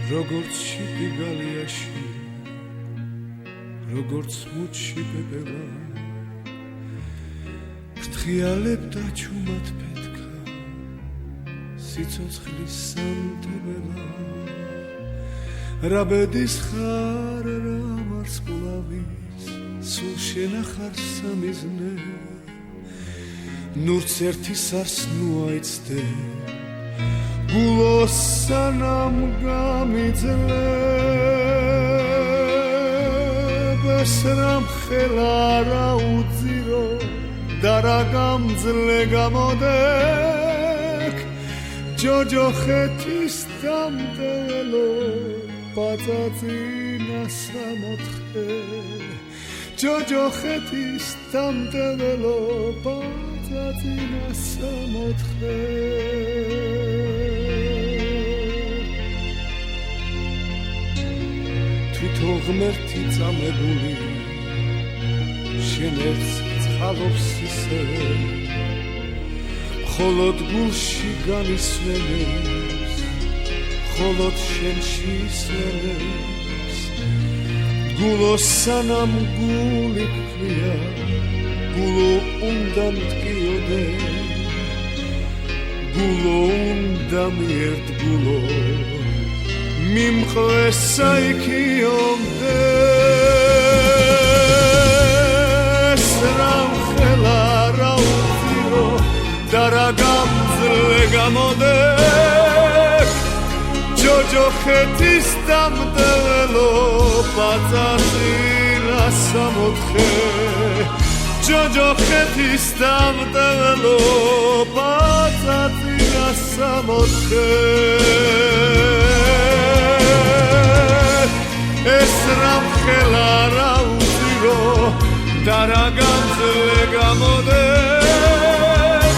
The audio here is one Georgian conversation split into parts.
როგორც შიპი გალიაში როგორც მუჩი პეპელა ფრთხიალებდა ჩუმად პეთქა სიცოცხლის სამთებელა რა ბედის ხარ რა ვარსკვლავის სულ შენახარ სამიზნე ნურც ერთის არს ნუ აიცდე გულოს სანამ გამიძლებ ეს რამ ხელა რა უძირო და რა გამძლე გამოდეკ ჯოჯოხეთის დამდელო პაწაწინა სამოთხე ჯოჯოხეთის დამდელო პაწაწინა სამოთხე თვითონ ღმერთი წამებული შენ ერთს წყალობს ისე მხოლოდ გულში განისვენებს მხოლოდ შენში ისვენებს გულოს სანამ გული ქვია გულო უნდა მტკიოდე გულო უნდა მიერთ გულო მიმყრეს საიქიომდე სრამ ხელა რა უძირო და რა გამძლე გამოდეკ ჯოჯოხეთის დამდელო პაწაწინა სამოთხე ჯოჯოხეთის დამდელო პაწაწინა სამოთხე ეს რამ ხელა რა უძირო და რა გამძლე გამოდეკ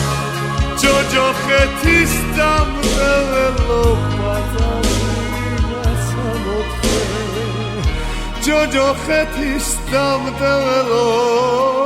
ჯოჯოხეთის დამდელო პაწაწინა სამოთხე ჯოჯოხეთის დამდელო